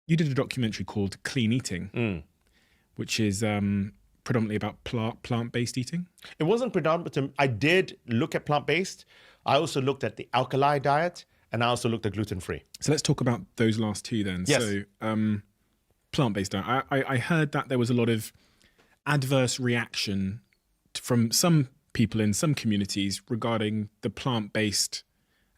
you did a documentary called Clean Eating, which is predominantly about plant-based eating. It wasn't predominant. I did look at plant-based. I also looked at the alkali diet, and I also looked at gluten-free. So let's talk about those last two then. Yes. So plant-based diet. I heard that there was a lot of adverse reaction from some people in some communities regarding the plant-based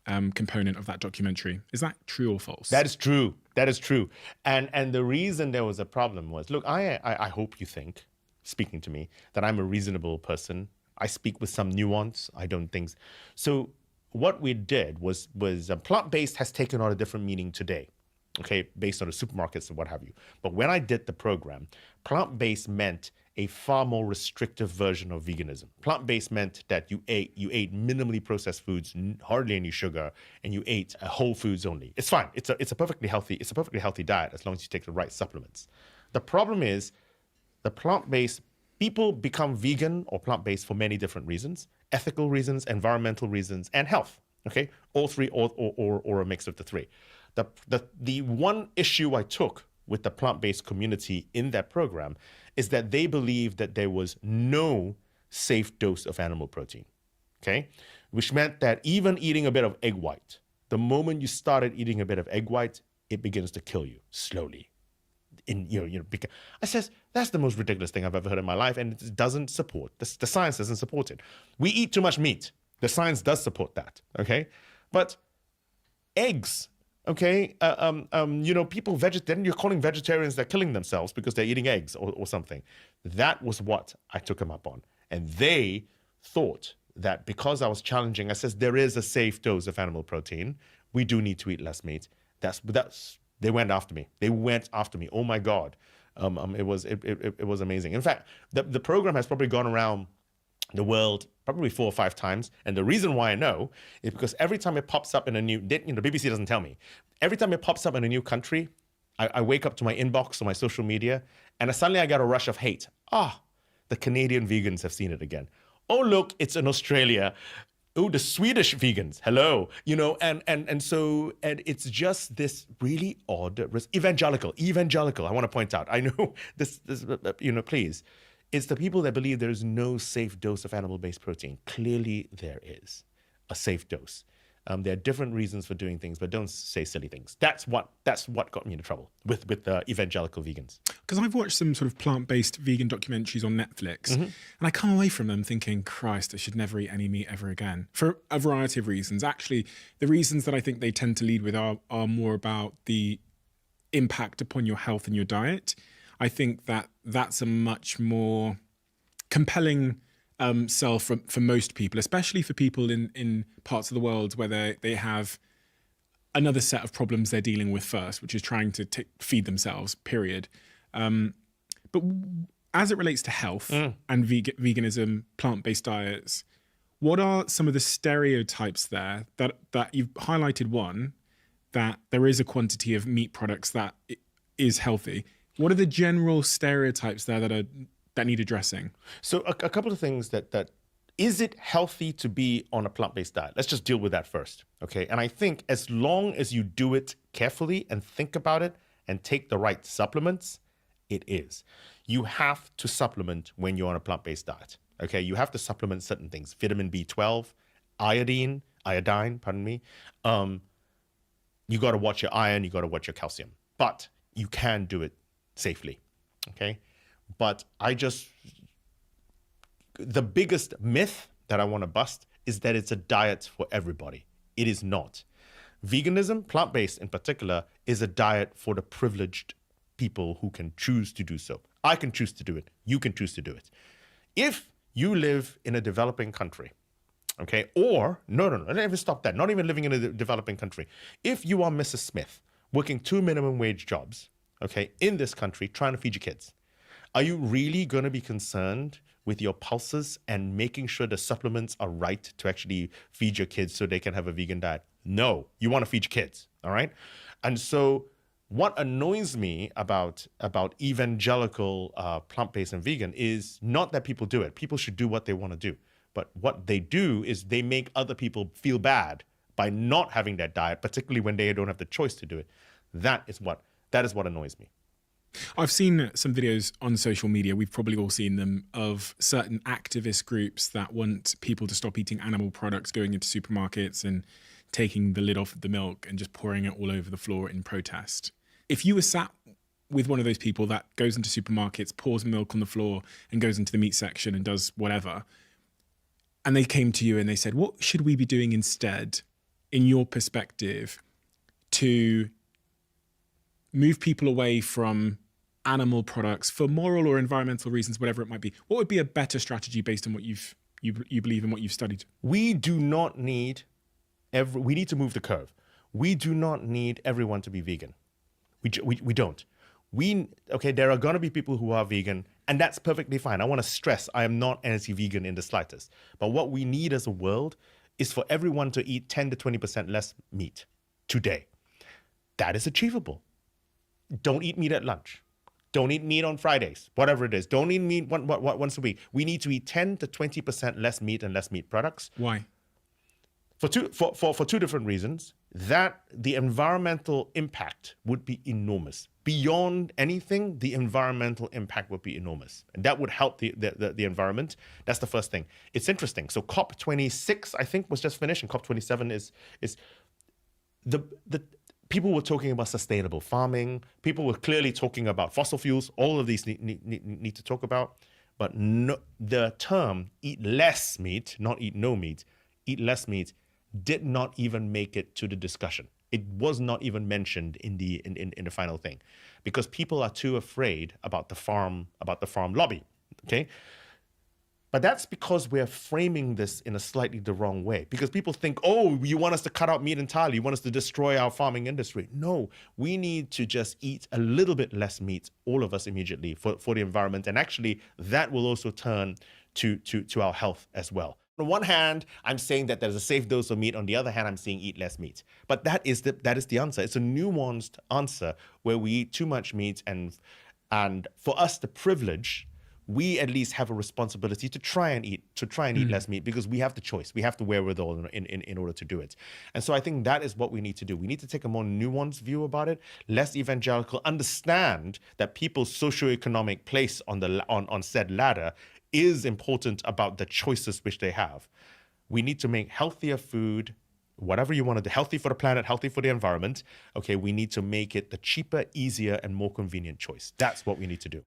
component of that documentary. Is that true or false? That is true. That is true. And the reason there was a problem was, look, I hope you think, speaking to me, that I'm a reasonable person. I speak with some nuance. I don't think so. What we did was plant-based has taken on a different meaning today, okay, based on the supermarkets and what have you. But when I did the program, plant-based meant a far more restrictive version of veganism. Plant-based meant that you ate minimally processed foods, hardly any sugar, and you ate whole foods only. It's fine. It's a perfectly healthy diet as long as you take the right supplements. The problem is the plant-based people become vegan or plant-based for many different reasons: ethical reasons, environmental reasons, and health. Okay, all three, or a mix of the three. The one issue I took with the plant-based community in that program is that they believed that there was no safe dose of animal protein, okay? Which meant that even eating a bit of egg white, the moment you started eating a bit of egg white, it begins to kill you slowly. I says, that's the most ridiculous thing I've ever heard in my life, and it doesn't support, the science doesn't support it. We eat too much meat. The science does support that, okay? But eggs, okay, people, then you're calling vegetarians, they're killing themselves because they're eating eggs or something. That was what I took them up on. And they thought that because I was challenging, I says, there is a safe dose of animal protein. We do need to eat less meat. They went after me. Oh my God. It was amazing. In fact, the program has probably gone around the world probably 4 or 5 times. And the reason why I know is because every time it pops up in a new, the BBC doesn't tell me. Every time it pops up in a new country, I wake up to my inbox or my social media, and suddenly I get a rush of hate. The Canadian vegans have seen it again. Oh, look, it's in Australia. Oh, the Swedish vegans, hello. And it's just this really odd, evangelical, I want to point out. I know this, please. It's the people that believe there is no safe dose of animal-based protein. Clearly, there is a safe dose. There are different reasons for doing things, but don't say silly things. That's what got me into trouble with evangelical vegans. Because I've watched some sort of plant-based vegan documentaries on Netflix, and I come away from them thinking, Christ, I should never eat any meat ever again, for a variety of reasons. Actually, the reasons that I think they tend to lead with are more about the impact upon your health and your diet. I think that's a much more compelling sell for most people, especially for people in parts of the world where they have another set of problems they're dealing with first, which is trying to feed themselves, period. But as it relates to health and veganism, plant-based diets, what are some of the stereotypes there that you've highlighted? One, that there is a quantity of meat products that is healthy. What are the general stereotypes there that need addressing? So a couple of things that is it healthy to be on a plant-based diet? Let's just deal with that first, okay? And I think as long as you do it carefully and think about it and take the right supplements, it is. You have to supplement when you're on a plant-based diet, okay? You have to supplement certain things: vitamin B12, iodine, pardon me. You got to watch your iron, you got to watch your calcium, but you can do it safely, okay? But the biggest myth that I want to bust is that it's a diet for everybody. It is not. Veganism, plant-based in particular, is a diet for the privileged people who can choose to do so. I can choose to do it. You can choose to do it. If you live in a developing country, okay, or, no, let me stop that. Not even living in a developing country. If you are Mrs. Smith, working 2 minimum wage jobs, okay, in this country, trying to feed your kids, are you really going to be concerned with your pulses and making sure the supplements are right to actually feed your kids so they can have a vegan diet? No, you want to feed your kids, all right? And so what annoys me about evangelical plant-based and vegan is not that people do it. People should do what they want to do. But what they do is they make other people feel bad by not having that diet, particularly when they don't have the choice to do it. That is what That is what annoys me. I've seen some videos on social media, we've probably all seen them, of certain activist groups that want people to stop eating animal products, going into supermarkets and taking the lid off of the milk and just pouring it all over the floor in protest. If you were sat with one of those people that goes into supermarkets, pours milk on the floor and goes into the meat section and does whatever, and they came to you and they said, what should we be doing instead, in your perspective, to move people away from animal products for moral or environmental reasons, whatever it might be? What would be a better strategy based on what you believe and what you've studied? We do not need we need to move the curve. We do not need everyone to be vegan. We don't. There are going to be people who are vegan, and that's perfectly fine. I want to stress, I am not anti-vegan in the slightest. But what we need as a world is for everyone to eat 10 to 20% less meat today. That is achievable. Don't eat meat at lunch. Don't eat meat on Fridays, whatever it is. Don't eat meat once a week. We need to eat 10 to 20% less meat and less meat products. Why? For two different reasons. That the environmental impact would be enormous. Beyond anything, the environmental impact would be enormous. And that would help the environment. That's the first thing. It's interesting. So COP26, I think, was just finished, and COP27 is the people were talking about sustainable farming. People were clearly talking about fossil fuels. All of these need to talk about. But no, the term eat less meat, not eat no meat, eat less meat, did not even make it to the discussion. It was not even mentioned in the final thing, because people are too afraid about the farm lobby. Okay. But that's because we're framing this in a slightly the wrong way. Because people think, oh, you want us to cut out meat entirely. You want us to destroy our farming industry. No, we need to just eat a little bit less meat, all of us immediately, for the environment. And actually, that will also turn to our health as well. On one hand, I'm saying that there's a safe dose of meat. On the other hand, I'm saying eat less meat. But that is the answer. It's a nuanced answer where we eat too much meat. And for us, the privilege, we at least have a responsibility to try and eat less meat, because we have the choice. We have the wherewithal in order to do it. And so I think that is what we need to do. We need to take a more nuanced view about it, less evangelical, understand that people's socioeconomic place on said ladder is important about the choices which they have. We need to make healthier food, whatever you want to do, healthy for the planet, healthy for the environment. Okay, we need to make it the cheaper, easier, and more convenient choice. That's what we need to do.